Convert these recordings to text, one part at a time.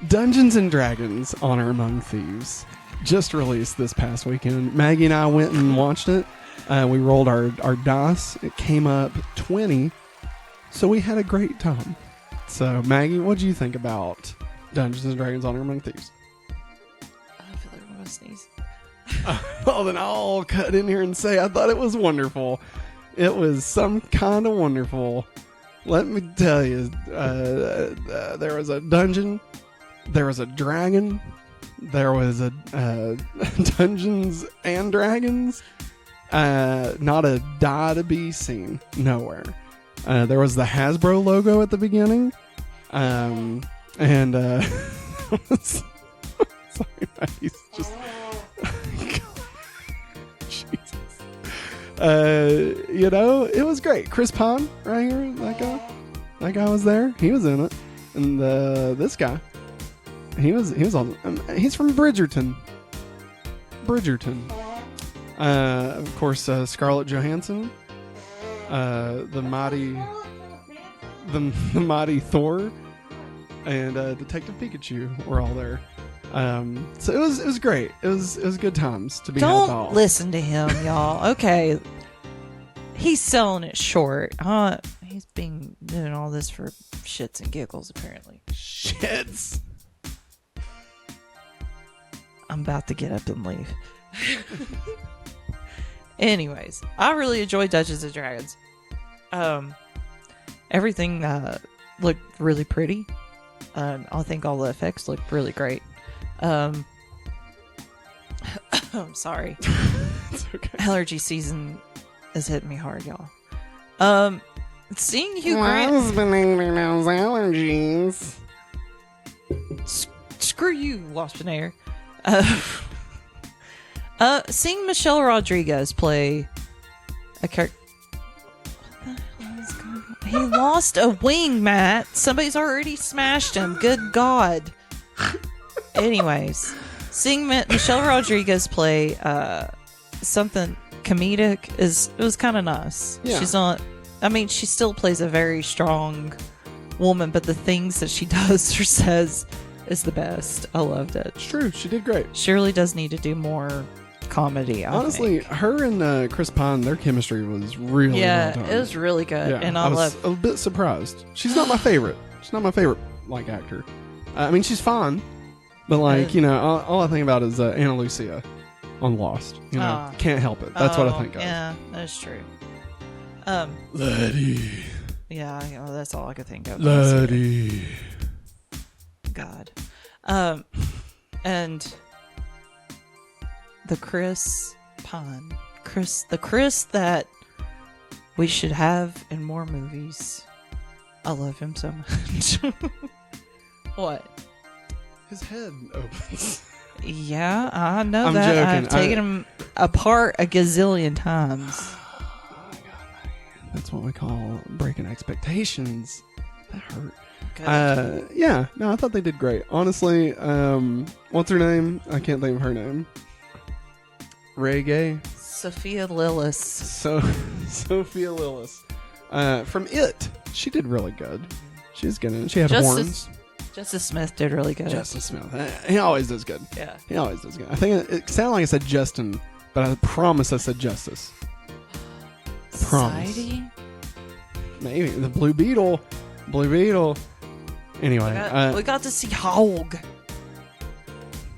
Dungeons and Dragons: Honor Among Thieves just released this past weekend. Maggie and I went and watched it. We rolled our dice. It came up 20, so we had a great time. So, Maggie, what do you think about Dungeons and Dragons: Honor Among Thieves? I feel like I'm going to sneeze. Well, then I'll cut in here and say I thought it was wonderful. It was some kind of wonderful. Let me tell you, there was a dungeon, there was a dragon, there was a Dungeons and Dragons. Not a die to be seen nowhere. There was the Hasbro logo at the beginning, and sorry, he's just Jesus. It was great. Chris Pine, right here, that guy was there. He was in it, and this guy, he was on. He's from Bridgerton. Of course, Scarlett Johansson, the mighty Thor, and Detective Pikachu were all there. So it was great. It was good times to be. Don't listen to him, y'all. Okay, he's selling it short. He's been doing all this for shits and giggles, apparently. Shits. I'm about to get up and leave. Anyways, I really enjoyed Dungeons and Dragons. Everything looked really pretty. I think all the effects looked really great. I'm sorry. It's okay. Allergy season is hitting me hard, y'all. Seeing Hugh Grant. My husband ate me those allergies. Screw you, Waspinator. Seeing Michelle Rodriguez play a character. What the hell is going on? He lost a wing, Matt. Somebody's already smashed him. Good God. Anyways, seeing Michelle Rodriguez play something comedic it was kind of nice. Yeah. She's not. I mean, she still plays a very strong woman, but the things that she does or says is the best. I loved it. It's true. She did great. She really does need to do more comedy. Honestly, her and Chris Pine, their chemistry was really well done. It was really good, Yeah, and I was a bit surprised. She's not my favorite. She's not my favorite actor. I mean, she's fine, but all I think about is Anna Lucia on Lost. Can't help it. That's what I think of. Yeah, that's true. Letty. Yeah, that's all I could think of. Letty. God. And the Chris Pine. The Chris that we should have in more movies. I love him so much. What? His head opens. Yeah, I know I'm that. joking. I've taken him apart a gazillion times. Oh my God, man. That's what we call breaking expectations. That hurt. I thought they did great. Honestly, what's her name? I can't think of her name. Ray Gay? Sophia Lillis. Sophia Lillis. From It. She did really good. She's good in it. She had horns. Justice Smith did really good. Justice Smith. He always does good. Yeah. He always does good. I think it sounded like I said Justin, but I promise I said Justice. Society? Maybe. The Blue Beetle. Anyway. We got to see Hog.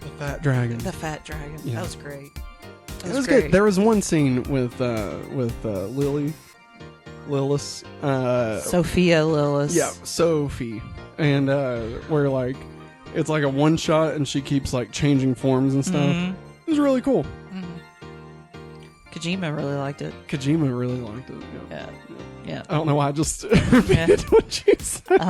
The Fat Dragon. Yeah. That was great. It was good. There was one scene with Lillis. Sophia Lillis. Yeah, Sophie. And where it's like a one shot and she keeps changing forms and stuff. Mm-hmm. It was really cool. Mm-hmm. Kojima really liked it. Yeah. I don't know why I just repeated what you said.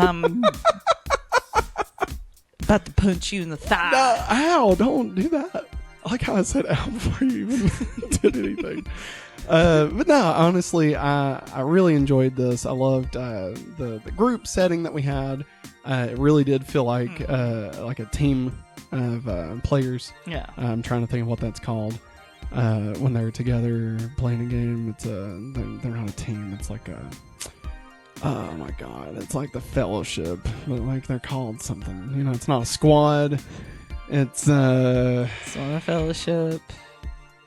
About to punch you in the thigh. No, ow, don't do that. I like how I said ow before you even did anything. But no, honestly, I really enjoyed this. I loved the group setting that we had. It really did feel like a team of players. Yeah. I'm trying to think of what that's called. When they're together playing a game, it's they're not a team. It's like a Oh my god, it's like the Fellowship, but like they're called something. You know, it's not a squad. It's It's not a fellowship.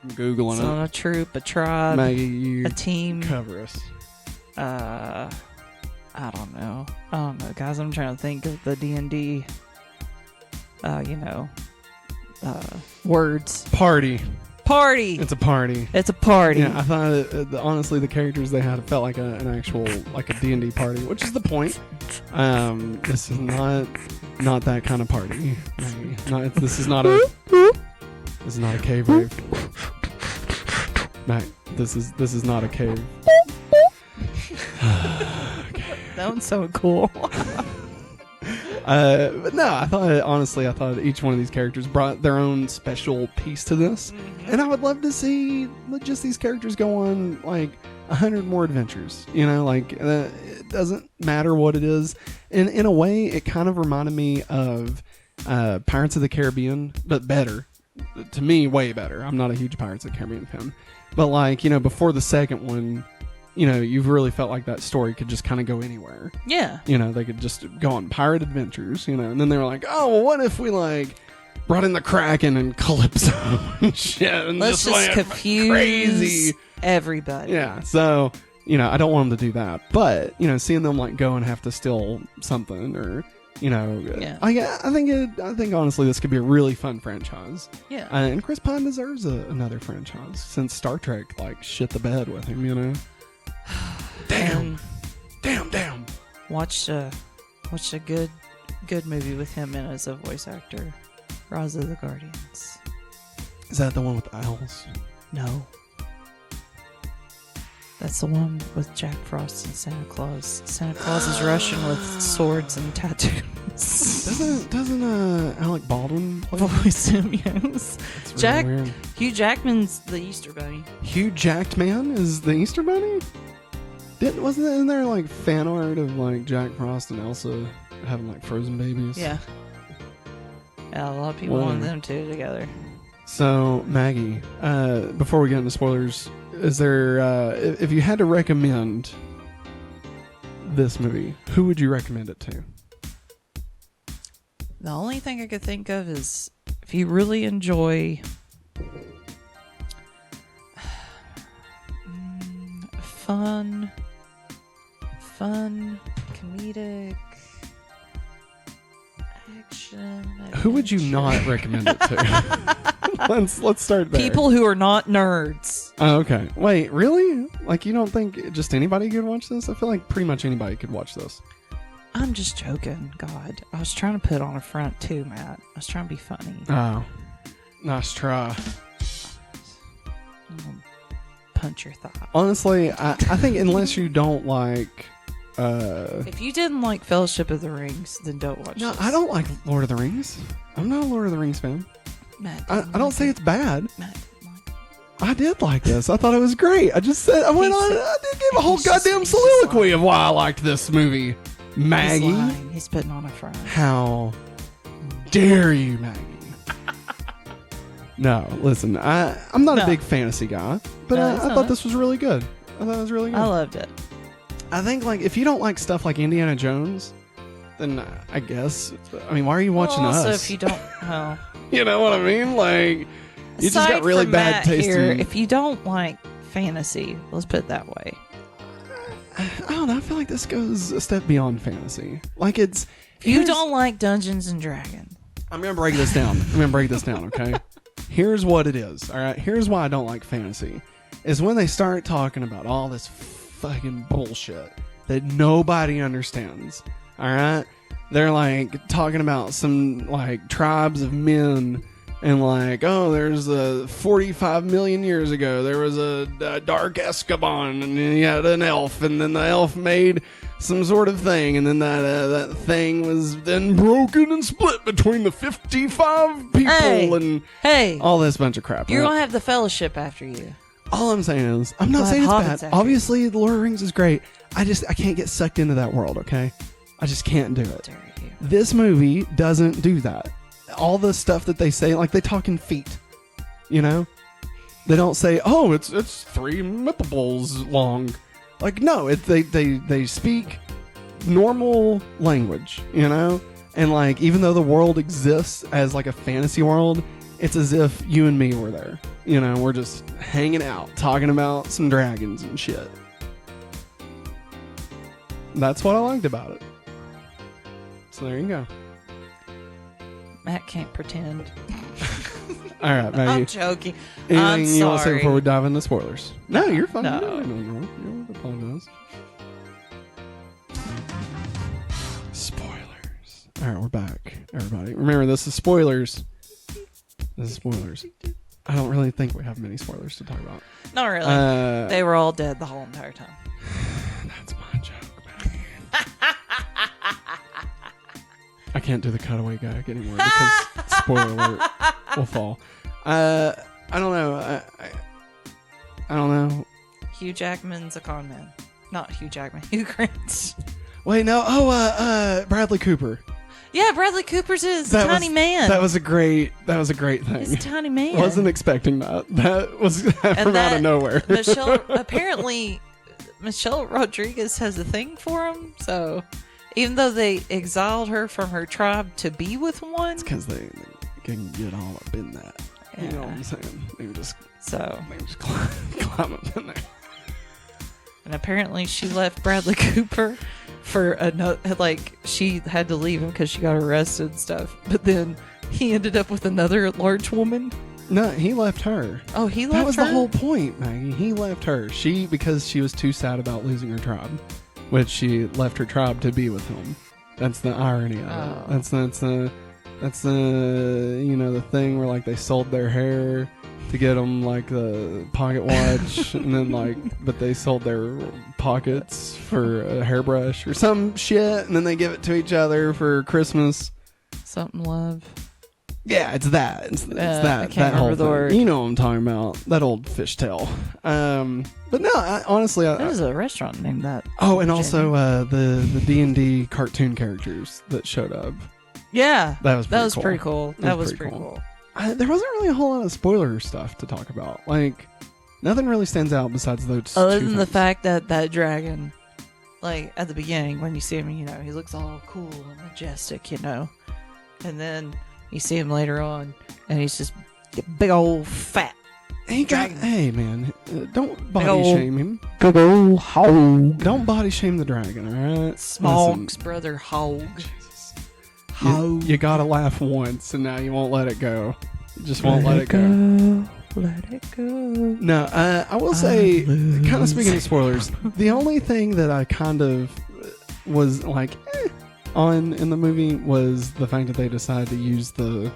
I'm Googling It's it. not a troop, a tribe, Maggie, you a team. cover us. I don't know, guys. I'm trying to think of the D&D. Words. Party. Party. It's a party. It's a party. Yeah, I thought honestly the characters they had felt like an actual like a D&D party, which is the point. This is not that kind of party. This is not a cave rave. Mac, this is not a cave. That one's so cool. But no, I thought each one of these characters brought their own special piece to this, and I would love to see just these characters go on like 100 more adventures. You know, like it doesn't matter what it is. And in a way, it kind of reminded me of Pirates of the Caribbean, but better. To me, way better. I'm not a huge Pirates of the Caribbean fan, but like, you know, before the second one, you know, you've really felt like that story could just kind of go anywhere. Yeah. You know, they could just go on pirate adventures, you know, and then they were like, oh, well, what if we like brought in the Kraken and Calypso and shit and Let's just confuse crazy everybody. Yeah. So, you know, I don't want them to do that, but, you know, seeing them like go and have to steal something or, you know, yeah. I think honestly this could be a really fun franchise. Yeah. And Chris Pine deserves another franchise since Star Trek like shit the bed with him, you know. Damn. Watched a good movie with him in as a voice actor. Rise of the Guardians. Is that the one with the owls? No. That's the one with Jack Frost and Santa Claus. Santa Claus is Russian with swords and tattoos. Doesn't Alec Baldwin play? Voice him, yes. That's really weird. Hugh Jackman's the Easter Bunny. Hugh Jackman is the Easter Bunny? Wasn't there like fan art of like Jack Frost and Elsa having like frozen babies? Yeah. Yeah, a lot of people want them two together. So, Maggie, before we get into spoilers, is there, if you had to recommend this movie, who would you recommend it to? The only thing I could think of is if you really enjoy fun, comedic action. Who would you not recommend it to? Let's start there. People who are not nerds. Oh, okay. Wait, really? Like, you don't think just anybody could watch this? I feel like pretty much anybody could watch this. I'm just joking. God, I was trying to put on a front too, Matt. I was trying to be funny. Oh, nice try. I'm gonna punch your thigh. Honestly, I think unless you don't like... if you didn't like Fellowship of the Rings, then don't watch No, this. I don't like Lord of the Rings. I'm not a Lord of the Rings fan. Matt, I don't say it's bad. Matt didn't like it. I did like this. I thought it was great. I just said, I did give a whole goddamn soliloquy of why I liked this movie. Maggie. He's lying. He's putting on a front. How dare you, Maggie? No, listen, I'm not a big fantasy guy, but No, I it's thought not. this was really good. I thought it was really good. I loved it. I think, like, if you don't like stuff like Indiana Jones, then I guess, I mean, why are you watching also, us? if you don't, well, You know what I mean? Like, you just got aside really from bad Matt taste here, in... if you don't like fantasy, let's put it that way. I don't know. I feel like this goes a step beyond fantasy. Like, it's... If you don't like Dungeons and Dragons, I'm going to break this down. Okay? Here's what it is, all right? Here's why I don't like fantasy. Is when they start talking about all this fucking bullshit that nobody understands, all right? They're, like, talking about some, like, tribes of men and, like, oh, there's 45 million years ago, there was a dark Escabon, and then you had an elf, and then the elf made some sort of thing, and then that thing was then broken and split between the 55 people and all this bunch of crap. you're right? going to have the Fellowship after you. All I'm saying is, I'm not We'll saying it's have bad. hobbits after Obviously, The Lord of the Rings is great. I can't get sucked into that world, okay? I just can't do it. Dare you. This movie doesn't do that. All the stuff that they say, like, they talk in feet, you know? They don't say, oh, it's 3 mythables long. Like, no, they speak normal language, you know? And like, even though the world exists as like a fantasy world, it's as if you and me were there. You know, we're just hanging out, talking about some dragons and shit. That's what I liked about it. So there you go. Matt can't pretend. All right, Maggie. I'm joking. Anything you want to say sorry. before we dive into spoilers? No, you're fine. No. You don't apologize. Spoilers. All right, we're back, everybody. Remember, this is spoilers. This is spoilers. I don't really think we have many spoilers to talk about. Not really. They were all dead the whole entire time. That's my joke, man. I can't do the cutaway gag anymore because spoiler alert will fall. I don't know. I don't know. Hugh Jackman's a con man. Not Hugh Jackman. Hugh Grant. Wait, no. Oh, Bradley Cooper. Yeah, Bradley Cooper's his tiny man. That was a great thing. He's a tiny man. Wasn't expecting that. That was from out of nowhere. Apparently, Michelle Rodriguez has a thing for him. So, even though they exiled her from her tribe to be with one, It's because they can get all up in that. You know what I'm saying? They can just climb up in there. And apparently, she left Bradley Cooper for another. Like, she had to leave him because she got arrested and stuff. But then he ended up with another large woman. No, he left her. Oh, he left her? That was the whole point, Maggie. He left her. Because she was too sad about losing her tribe, which she left her tribe to be with him. That's the irony of it. That's the the thing where like they sold their hair to get them like the pocket watch, and then but they sold their pockets for a hairbrush or some shit, and then they give it to each other for Christmas. Something love. Yeah, it's that. It's that. I can't that whole remember the thing. word. You know what I'm talking about. That old fishtail. But no, honestly, There's a restaurant named that. Oh, and also the D&D cartoon characters that showed up. Yeah, that was pretty cool. That was pretty cool. There wasn't really a whole lot of spoiler stuff to talk about. Like, nothing really stands out besides those Other two than the things. fact that dragon, like at the beginning when you see him, he looks all cool and majestic, and then you see him later on, and he's just a big old fat dragon. Hey man, don't Big body old- shame him. Big old hog. Don't body shame the dragon, all right? Smog's brother hog. You gotta laugh once, and now you won't let it go. You just won't let it go. Let it go. No, I will say, kind of speaking of spoilers, the only thing that I kind of was like on in the movie was the fact that they decided to use the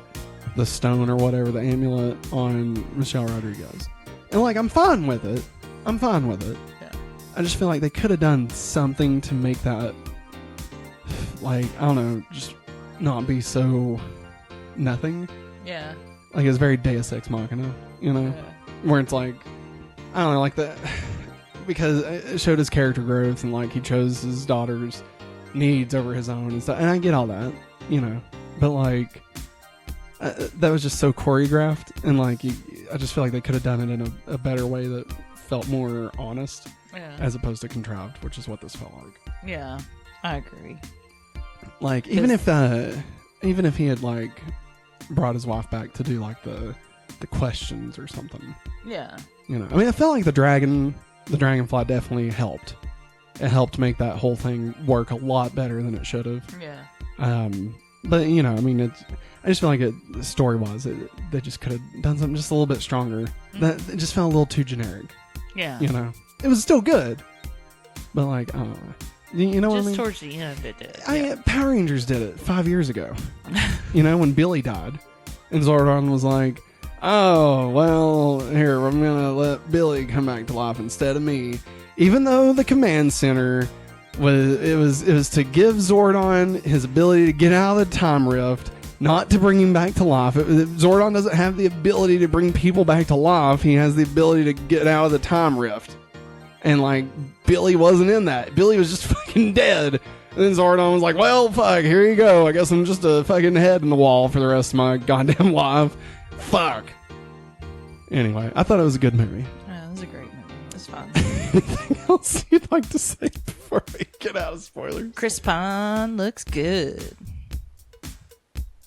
stone or whatever, the amulet, on Michelle Rodriguez. And I'm fine with it. Yeah. I just feel like they could have done something to make that, I don't know, just not be so nothing. Yeah. It's very Deus Ex Machina, where it's I don't know, that, because it showed his character growth and he chose his daughter's needs over his own and stuff, and I get all that, but that was just so choreographed, and I just feel like they could have done it in a better way that felt more honest, as opposed to contrived, which is what this felt like. Yeah, I agree. Even if he had brought his wife back to do the questions or something. Yeah. I felt like the dragonfly definitely helped. It helped make that whole thing work a lot better than it should have. Yeah. But I just feel like story wise, they just could have done something just a little bit stronger. That it just felt a little too generic. Yeah. It was still good, but I don't know. You know what I mean? Just towards the end, it did. Power Rangers did it 5 years ago. When Billy died, and Zordon was like, "Oh well, here I'm gonna let Billy come back to life instead of me," even though the command center was to give Zordon his ability to get out of the time rift, not to bring him back to life. Zordon doesn't have the ability to bring people back to life. He has the ability to get out of the time rift. And Billy wasn't in that. Billy was just fucking dead. And then Zordon was like, well, fuck, here you go. I guess I'm just a fucking head in the wall for the rest of my goddamn life. Fuck. Anyway, I thought it was a good movie. Yeah, it was a great movie. It was fun. anything else you'd like to say before we get out of spoilers? Chris Pine looks good.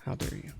How dare you?